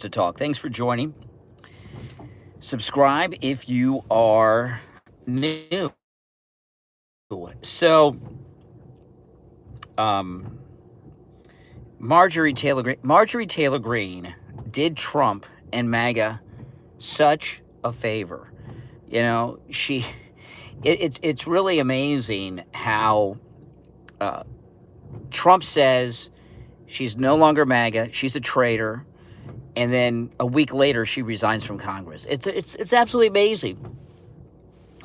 to Talk. Thanks for joining. Subscribe if you are new. So, Marjorie Taylor Greene did Trump and MAGA such a favor. You know, it's really amazing how Trump says she's no longer MAGA, she's a traitor, and then a week later she resigns from Congress. It's absolutely amazing.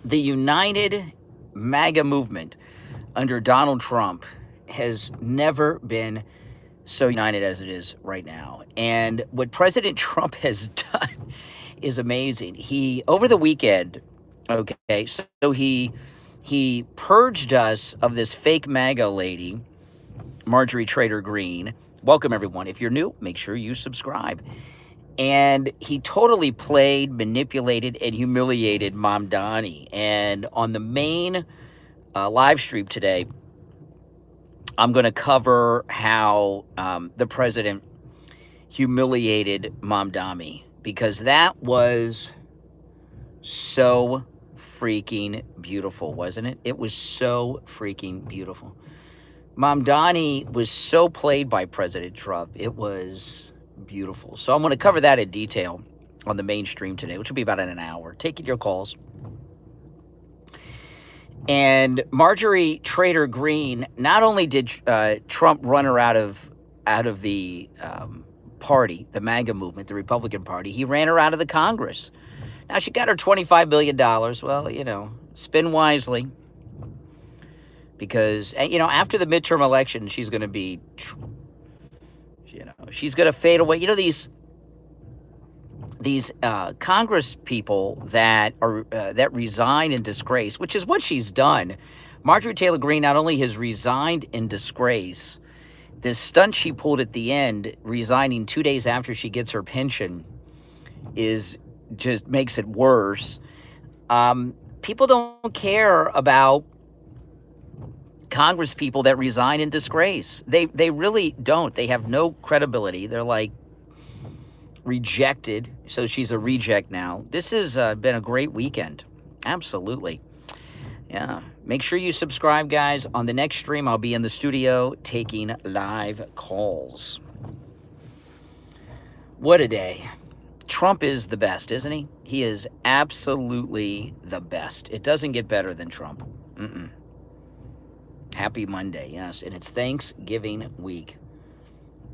The United MAGA movement under Donald Trump has never been so united as it is right now. And what President Trump has done is amazing. He, over the weekend, okay, so he purged us of this fake MAGA lady, Marjorie Taylor Greene. Welcome, everyone. If you're new, make sure you subscribe. And he totally played, manipulated, and humiliated Mamdani. And on the main live stream today, I'm going to cover how the president humiliated Mamdani, because that was so freaking beautiful, wasn't it? It was so freaking beautiful. Mamdani was so played by President Trump. It was beautiful. So I'm going to cover that in detail on the main stream today, which will be about in an hour. Taking your calls. And Marjorie Taylor Greene, not only did Trump run her out of the party, the MAGA movement, the Republican Party, he ran her out of the Congress. Now, she got her $25 billion. Well, you know, spin wisely. Because, you know, after the midterm election, she's going to be, you know, she's going to fade away. You know, these Congress people that resign in disgrace, which is what she's done. Marjorie Taylor Greene not only has resigned in disgrace, this stunt she pulled at the end, resigning 2 days after she gets her pension, is just makes it worse. People don't care about Congress people that resign in disgrace. They really don't. They have no credibility. They're like rejected. So she's a reject now. This has been a great weekend. Absolutely. Yeah. Make sure you subscribe, guys. On the next stream, I'll be in the studio taking live calls. What a day. Trump is the best, isn't he? He is absolutely the best. It doesn't get better than Trump. Happy Monday, yes. And it's Thanksgiving week.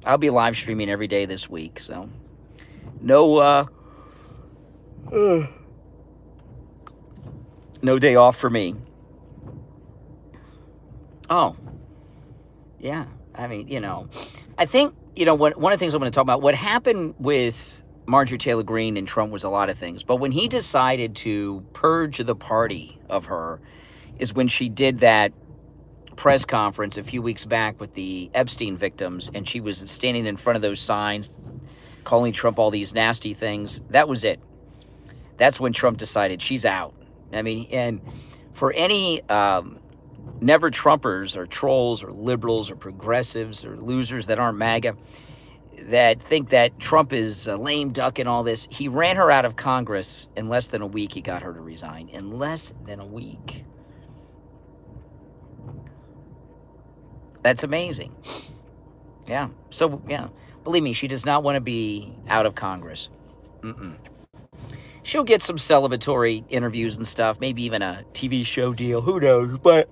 I'll be live streaming every day this week, so no day off for me. Oh, yeah. I mean, you know, I think, you know, one of the things I'm going to talk about, what happened with Marjorie Taylor Greene and Trump was a lot of things. But when he decided to purge the party of her is when she did that press conference a few weeks back with the Epstein victims, and she was standing in front of those signs calling Trump all these nasty things. That was it. That's when Trump decided she's out. I mean, and for any never Trumpers or trolls or liberals or progressives or losers that aren't MAGA that think that Trump is a lame duck and all this, he ran her out of Congress in less than a week. He got her to resign in less than a week. That's amazing. Yeah. So, yeah. Believe me, she does not want to be out of Congress. She'll get some celebratory interviews and stuff, maybe even a TV show deal. Who knows? But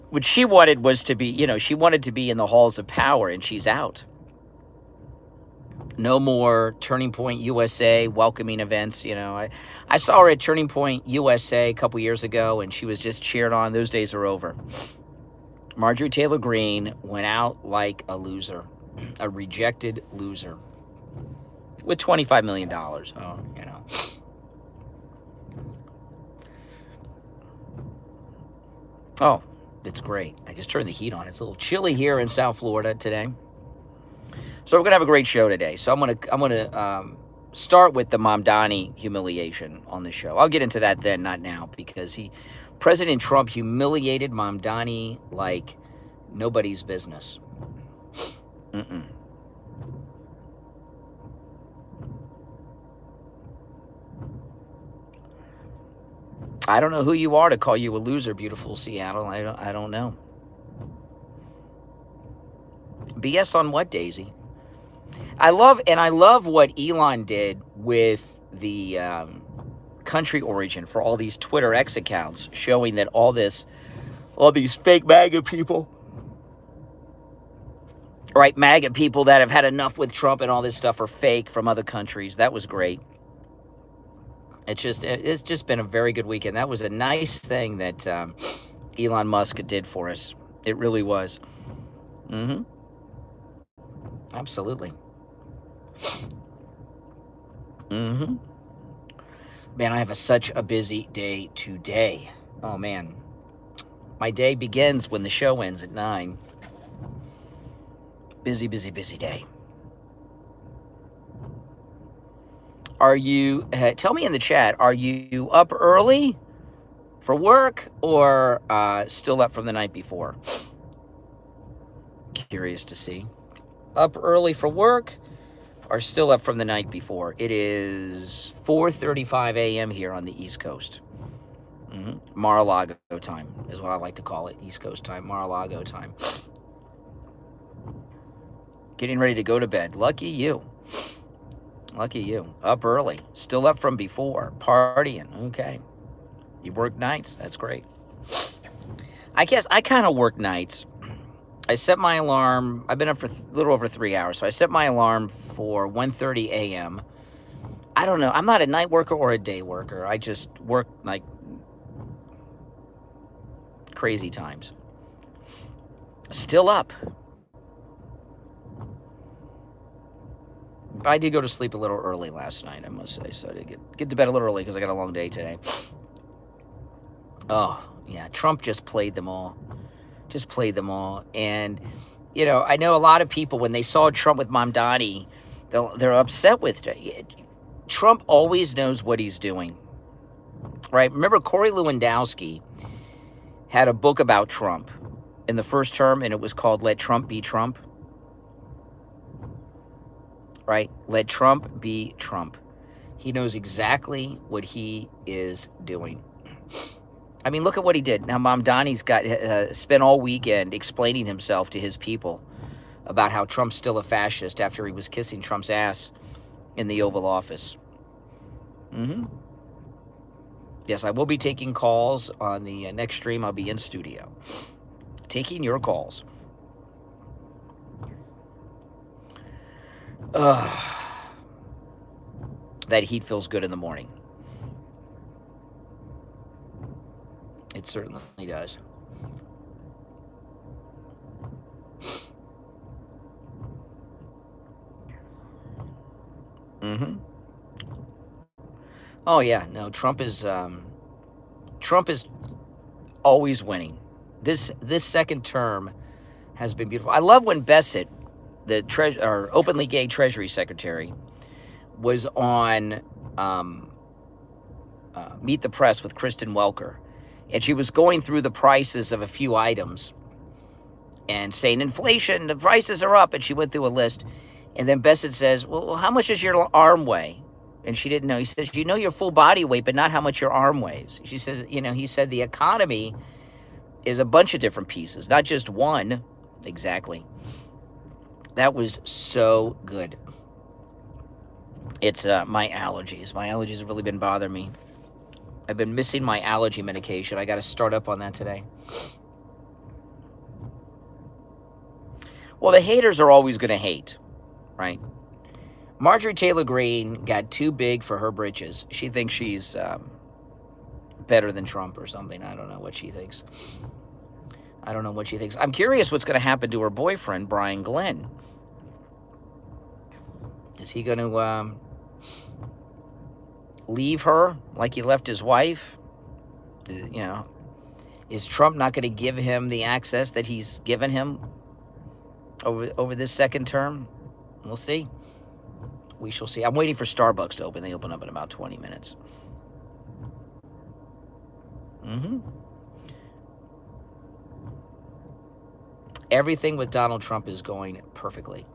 what she wanted was to be, you know, she wanted to be in the halls of power, and she's out. No more Turning Point USA welcoming events. You know, I saw her at Turning Point USA a couple years ago, and she was just cheered on. Those days are over. Marjorie Taylor Greene went out like a loser, a rejected loser, with $25 million. Oh, you know. Oh, it's great. I just turned the heat on. It's a little chilly here in South Florida today. So we're gonna have a great show today. So I'm gonna start with the Mamdani humiliation on the show. I'll get into that then, not now, because President Trump humiliated Mamdani like nobody's business. I don't know who you are to call you a loser, beautiful Seattle. I don't know. BS on what, Daisy? I love what Elon did with the country origin for all these Twitter X accounts, showing that all these fake MAGA people, right? MAGA people that have had enough with Trump and all this stuff are fake from other countries. That was great. It's just been a very good weekend. That was a nice thing that Elon Musk did for us. It really was. Mm-hmm. Absolutely. Mm-hmm. Man, I have such a busy day today. Oh, man. My day begins when the show ends at 9. Busy, busy, busy day. Are you, tell me in the chat, are you up early for work or still up from the night before? Curious to see. Up early for work or still up from the night before? It is 4:35 a.m. here on the East Coast. Mar-a-Lago time is what I like to call it. East Coast time, Mar-a-Lago time. Getting ready to go to bed. Lucky you. Lucky you. Up early. Still up from before. Partying. Okay. You work nights. That's great. I guess I kind of work nights. I set my alarm. I've been up for a little over 3 hours. So I set my alarm for 1:30 a.m. I don't know. I'm not a night worker or a day worker. I just work like crazy times. Still up. I did go to sleep a little early last night, I must say. So I did get to bed a little early because I got a long day today. Oh, yeah. Trump just played them all. Just played them all. And, you know, I know a lot of people, when they saw Trump with Mamdani, they're upset with it. Trump always knows what he's doing. Right? Remember, Corey Lewandowski had a book about Trump in the first term, and it was called Let Trump Be Trump. Right? Let Trump be Trump. He knows exactly what he is doing. I mean, look at what he did. Now, Mamdani's got spent all weekend explaining himself to his people about how Trump's still a fascist after he was kissing Trump's ass in the Oval Office. Yes, I will be taking calls on the next stream. I'll be in studio taking your calls. That heat feels good in the morning. It certainly does. Oh yeah, no, Trump is always winning. This second term has been beautiful. I love when Bassett, the openly gay Treasury Secretary, was on Meet the Press with Kristen Welker, and she was going through the prices of a few items and saying, inflation, the prices are up, and she went through a list, and then Bassett says, well, how much does your arm weigh? And she didn't know. He says, you know your full body weight, but not how much your arm weighs. She says, you know, he said the economy is a bunch of different pieces, not just one. Exactly. That was so good. It's my allergies. My allergies have really been bothering me. I've been missing my allergy medication. I got to start up on that today. Well, the haters are always going to hate, right? Marjorie Taylor Greene got too big for her britches. She thinks she's better than Trump or something. I don't know what she thinks. I'm curious what's going to happen to her boyfriend, Brian Glenn. Is he going to leave her like he left his wife? You know, is Trump not going to give him the access that he's given him over this second term? We'll see. We shall see. I'm waiting for Starbucks to open. They open up in about 20 minutes. Everything with Donald Trump is going perfectly.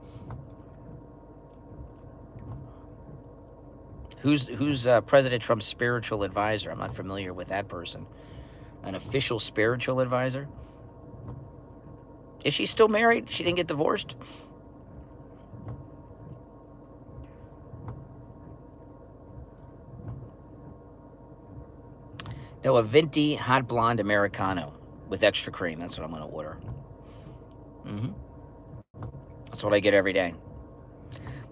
Who's President Trump's spiritual advisor? I'm not familiar with that person. An official spiritual advisor? Is she still married? She didn't get divorced? No, a venti hot blonde Americano with extra cream. That's what I'm going to order. That's what I get every day.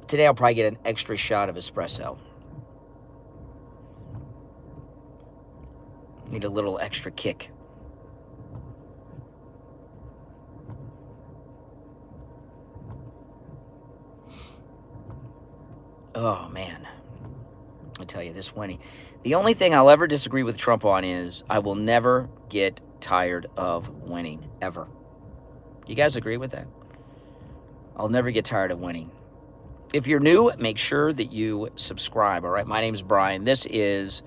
Today I'll probably get an extra shot of espresso. Need a little extra kick. Oh, man. I tell you, this winning. The only thing I'll ever disagree with Trump on is I will never get tired of winning, ever. You guys agree with that? I'll never get tired of winning. If you're new, make sure that you subscribe, all right? My name's Brian. This is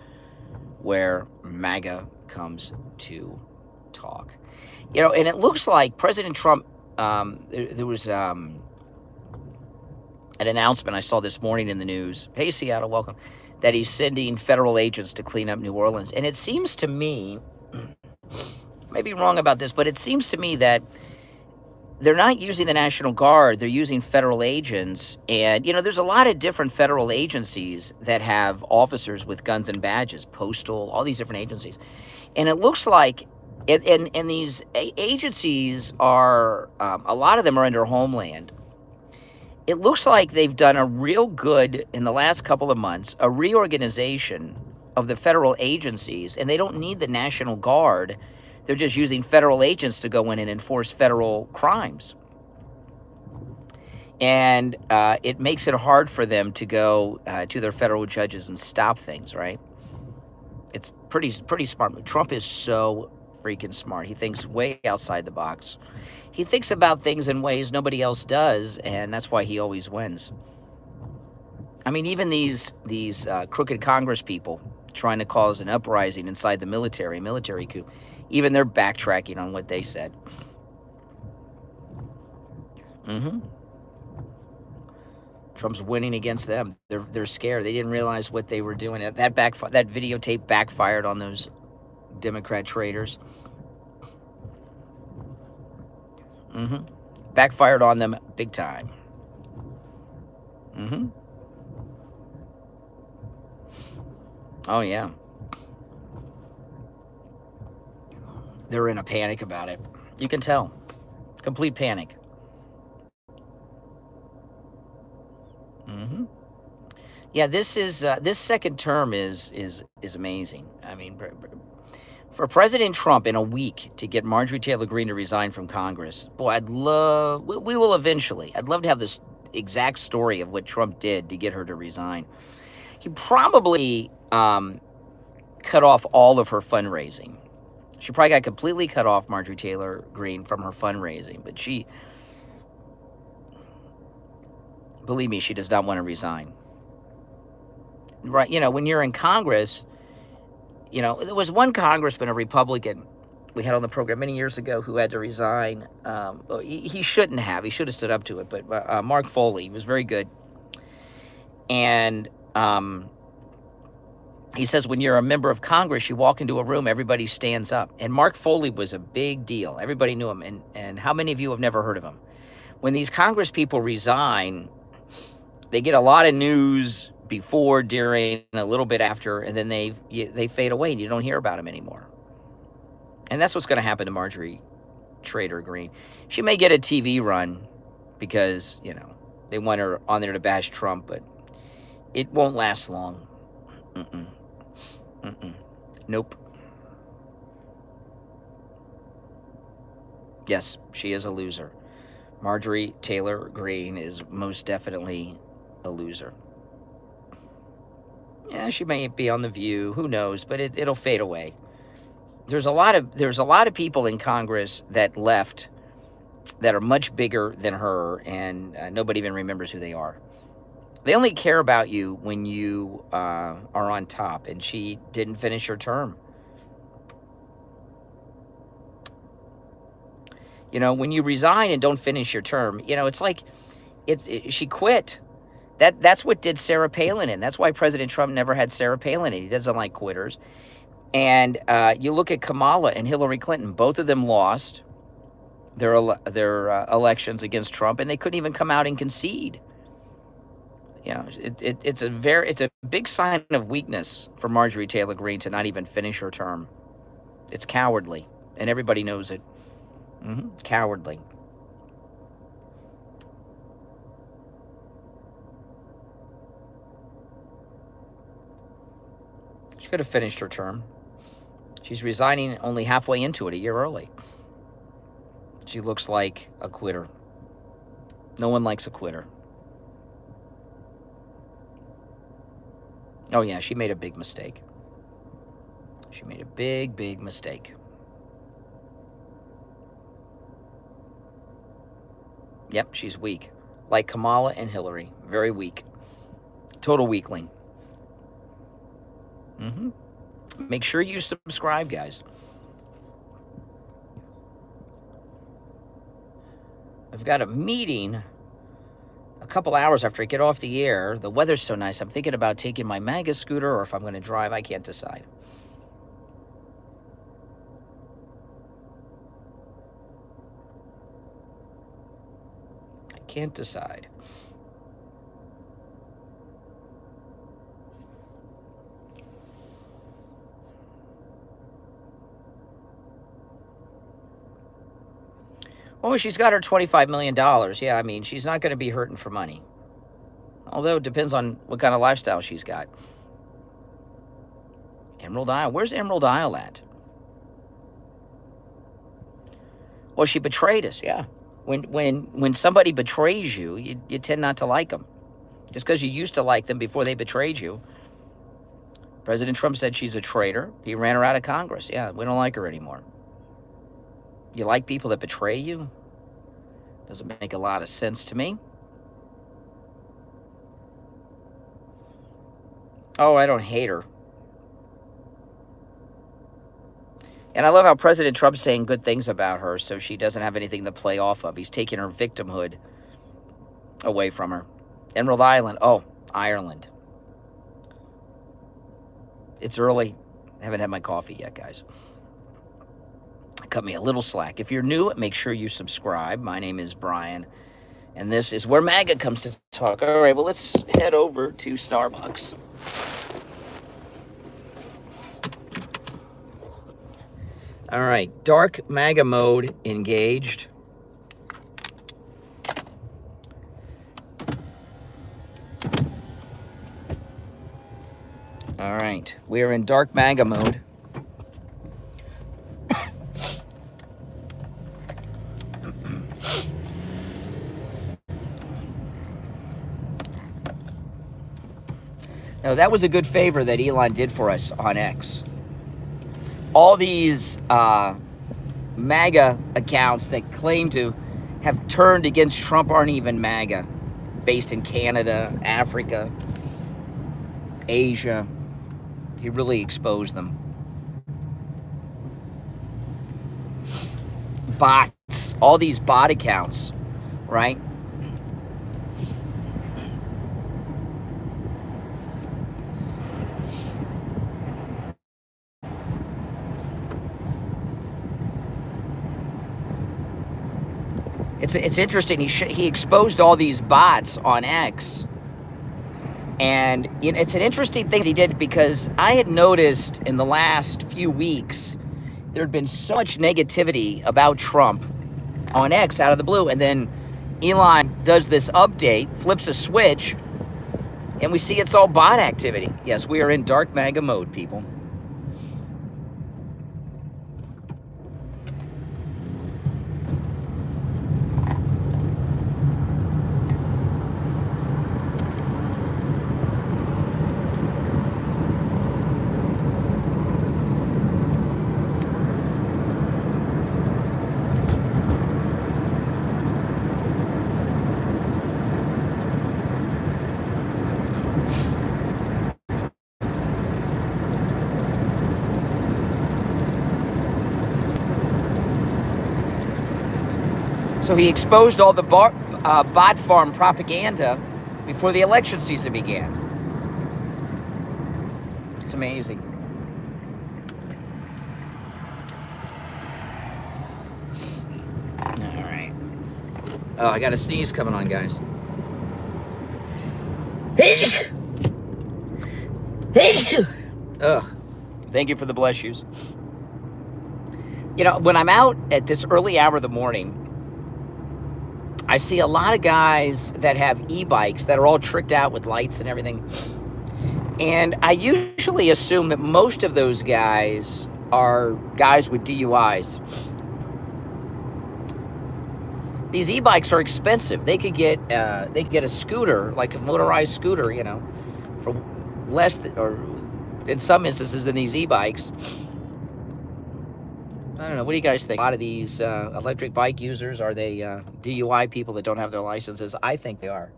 where MAGA comes to talk. You know, and it looks like President Trump, there was an announcement I saw this morning in the news. Hey, Seattle, welcome. That he's sending federal agents to clean up New Orleans. And it seems to me, I may be wrong about this, but it seems to me that they're not using the National Guard. They're using federal agents. And, you know, there's a lot of different federal agencies that have officers with guns and badges, postal, all these different agencies. And it looks like, and these agencies are, a lot of them are under Homeland. It looks like they've done a real good, in the last couple of months, a reorganization of the federal agencies, and they don't need the National Guard. They're just using federal agents to go in and enforce federal crimes. And it makes it hard for them to go to their federal judges and stop things, right? It's pretty smart. Trump is so freaking smart. He thinks way outside the box. He thinks about things in ways nobody else does, and that's why he always wins. I mean, even these crooked Congress people trying to cause an uprising inside the military coup, even they're backtracking on what they said. Trump's winning against them. They're scared. They didn't realize what they were doing. That videotape backfired on those Democrat traitors. Backfired on them big time. Oh, yeah. They're in a panic about it. You can tell. Complete panic. Yeah, this second term is amazing. I mean, for President Trump in a week to get Marjorie Taylor Greene to resign from Congress, boy, we will eventually. I'd love to have this exact story of what Trump did to get her to resign. He probably cut off all of her fundraising. She probably got completely cut off, Marjorie Taylor Greene, from her fundraising. But she, believe me, she does not want to resign. Right? You know, when you're in Congress, you know, there was one congressman, a Republican, we had on the program many years ago who had to resign. He shouldn't have. He should have stood up to it. But Mark Foley was very good. And he says when you're a member of Congress, you walk into a room, everybody stands up. And Mark Foley was a big deal. Everybody knew him. And how many of you have never heard of him? When these Congress people resign, they get a lot of news before, during, a little bit after, and then they fade away and you don't hear about them anymore. And that's what's going to happen to Marjorie Taylor Greene. She may get a TV run because, you know, they want her on there to bash Trump, but it won't last long. Nope. Yes, she is a loser. Marjorie Taylor Greene is most definitely a loser. Yeah, she may be on The View. Who knows? But it'll fade away. There's a lot of people in Congress that left that are much bigger than her, and nobody even remembers who they are. They only care about you when you are on top, and she didn't finish her term. You know, when you resign and don't finish your term, you know, it's like she quit. That's what did Sarah Palin in. That's why President Trump never had Sarah Palin in. He doesn't like quitters. And you look at Kamala and Hillary Clinton. Both of them lost their elections against Trump, and they couldn't even come out and concede. You know, it's a big sign of weakness for Marjorie Taylor Greene to not even finish her term. It's cowardly, and everybody knows it. Cowardly. She could have finished her term. She's resigning only halfway into it, a year early. She looks like a quitter. No one likes a quitter. Oh, yeah, she made a big mistake. She made a big, big mistake. Yep, she's weak. Like Kamala and Hillary. Very weak. Total weakling. Make sure you subscribe, guys. I've got a meeting a couple hours after I get off the air. The weather's so nice. I'm thinking about taking my MAGA scooter, or if I'm going to drive. I can't decide. I can't decide. Oh, she's got her $25 million. Yeah, I mean, she's not going to be hurting for money. Although it depends on what kind of lifestyle she's got. Emerald Isle. Where's Emerald Isle at? Well, she betrayed us, yeah. When somebody betrays you, you tend not to like them. Just because you used to like them before they betrayed you. President Trump said she's a traitor. He ran her out of Congress. Yeah, we don't like her anymore. You like people that betray you? Doesn't make a lot of sense to me. Oh, I don't hate her. And I love how President Trump's saying good things about her so she doesn't have anything to play off of. He's taking her victimhood away from her. Emerald Island. Oh, Ireland. It's early. I haven't had my coffee yet, guys. Cut me a little slack. If you're new, make sure you subscribe. My name is Brian, and this is where MAGA comes to talk. All right, well, let's head over to Starbucks. All right, dark MAGA mode engaged. All right, we are in dark MAGA mode. Now, that was a good favor that Elon did for us on X. All these MAGA accounts that claim to have turned against Trump aren't even MAGA, based in Canada, Africa, Asia. He really exposed them. Bots, all these bot accounts, right? It's interesting. He exposed all these bots on X, and it's an interesting thing that he did, because I had noticed in the last few weeks there had been so much negativity about Trump on X out of the blue, and then Elon does this update, flips a switch, and we see it's all bot activity. Yes, we are in dark MAGA mode, people. So he exposed all the bot farm propaganda before the election season began. It's amazing. All right. Oh, I got a sneeze coming on, guys. Oh, thank you for the bless yous. You know, when I'm out at this early hour of the morning, I see a lot of guys that have e-bikes that are all tricked out with lights and everything. And I usually assume that most of those guys are guys with DUIs. These e-bikes are expensive. They could get a scooter, like a motorized scooter, you know, for less than, or in some instances than these e-bikes. I don't know. What do you guys think? A lot of these electric bike users, are they DUI people that don't have their licenses? I think they are.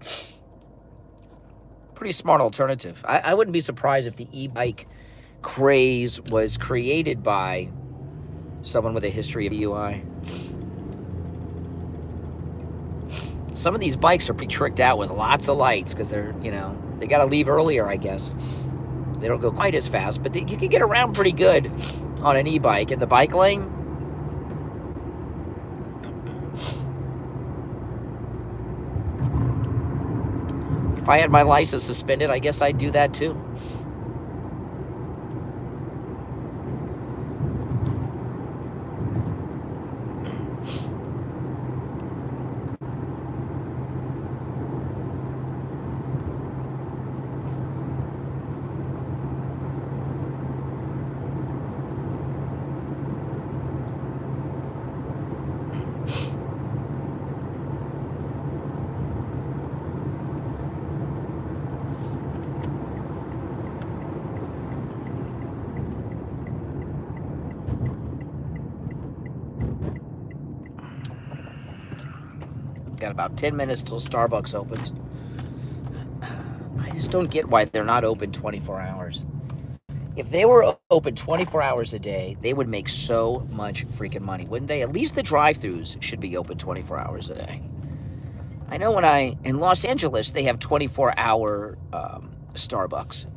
Pretty smart alternative. I wouldn't be surprised if the e-bike craze was created by someone with a history of DUI. Some of these bikes are pretty tricked out with lots of lights because they're, you know, they got to leave earlier, I guess. They don't go quite as fast, but you can get around pretty good on an e-bike. In the bike lane, if I had my license suspended, I guess I'd do that too. Got about 10 minutes till Starbucks opens. I just don't get why they're not open 24 hours. If they were open 24 hours a day, they would make so much freaking money, wouldn't they? At least the drive-thrus should be open 24 hours a day. I know in Los Angeles, they have 24-hour Starbucks.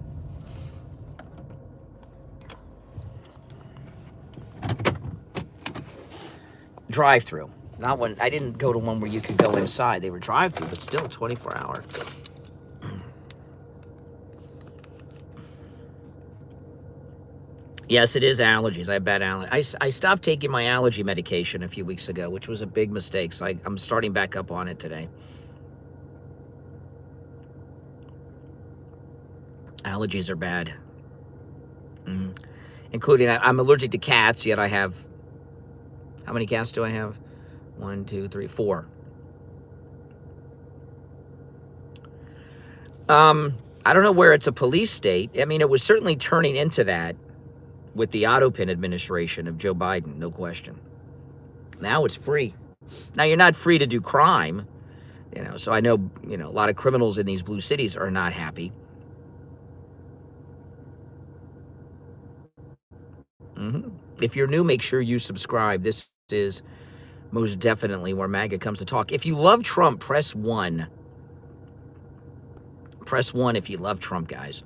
Drive-through. Not one. I didn't go to one where you could go inside. They were drive-through, but still 24-hour. Yes, it is allergies. I have bad allergies. I stopped taking my allergy medication a few weeks ago, which was a big mistake. So I'm starting back up on it today. Allergies are bad. Including, I'm allergic to cats, yet I have... How many cats do I have? 1, 2, 3, 4. I don't know where it's a police state. I mean, it was certainly turning into that with the autopin administration of Joe Biden, no question. Now it's free. Now you're not free to do crime, you know. So I know, you know, a lot of criminals in these blue cities are not happy. If you're new, make sure you subscribe. This is most definitely where MAGA comes to talk. If you love Trump, press 1. Press 1 if you love Trump, guys.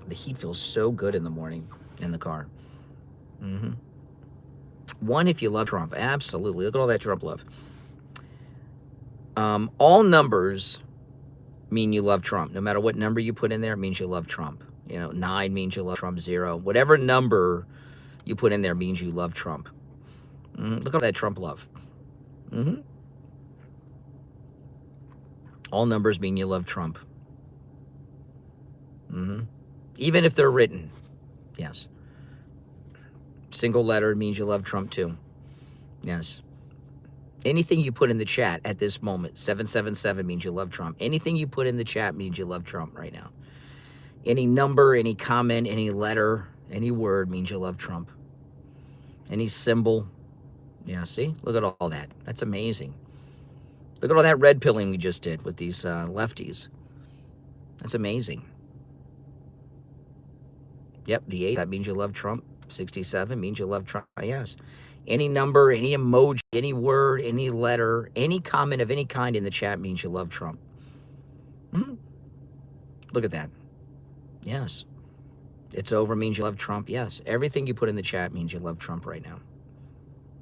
The heat feels so good in the morning in the car. 1 if you love Trump. Absolutely. Look at all that Trump love. All numbers mean you love Trump. No matter what number you put in there, it means you love Trump. You know, 9 means you love Trump. 0. Whatever number you put in there means you love Trump. Look at all that Trump love. All numbers mean you love Trump. Even if they're written. Yes. Single letter means you love Trump too. Yes. Anything you put in the chat at this moment, 777 means you love Trump. Anything you put in the chat means you love Trump right now. Any number, any comment, any letter, any word means you love Trump. Any symbol. Yeah, see? Look at all that. That's amazing. Look at all that red pilling we just did with these lefties. That's amazing. Yep, the 8, that means you love Trump. 67 means you love Trump. Yes. Any number, any emoji, any word, any letter, any comment of any kind in the chat means you love Trump. Look at that. Yes. It's over means you love Trump. Yes. Everything you put in the chat means you love Trump right now.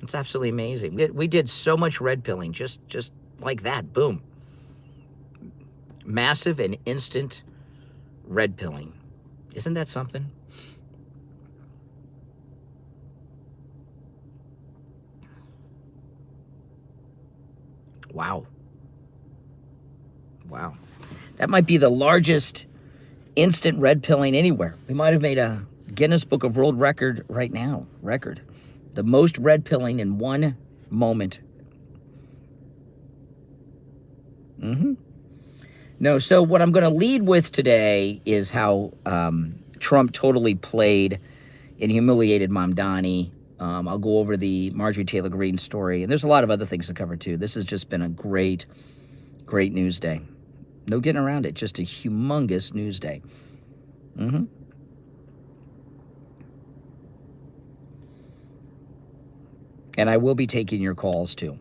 It's absolutely amazing. We did so much red pilling just like that. Boom. Massive and instant red pilling. Isn't that something? Wow. Wow. That might be the largest instant red pilling anywhere. We might have made a Guinness Book of World Record right now. Record. The most red pilling in one moment. No, so what I'm going to lead with today is how Trump totally played and humiliated Mamdani. I'll go over the Marjorie Taylor Greene story, and there's a lot of other things to cover too. This has just been a great news day. No getting around it. Just a humongous news day. And I will be taking your calls too.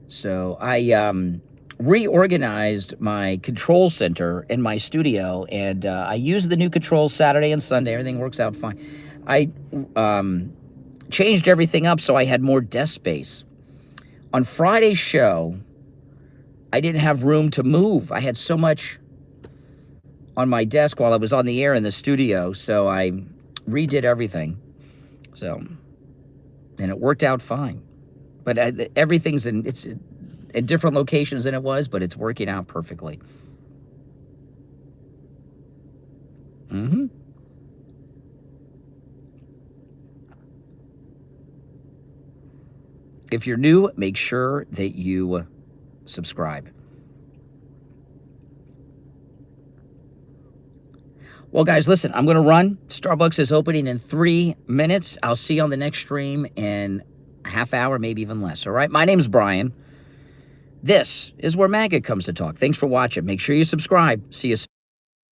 So I reorganized my control center in my studio, and I use the new controls Saturday and Sunday. Everything works out fine. I changed everything up so I had more desk space. On Friday's show, I didn't have room to move. I had so much on my desk while I was on the air in the studio, so I redid everything. And it worked out fine. But everything's in different locations than it was, but it's working out perfectly. If you're new, make sure that you subscribe. Well, guys, listen, I'm going to run. Starbucks is opening in 3 minutes. I'll see you on the next stream in a half hour, maybe even less. All right? My name's Brian. This is where MAGA comes to talk. Thanks for watching. Make sure you subscribe. See you soon.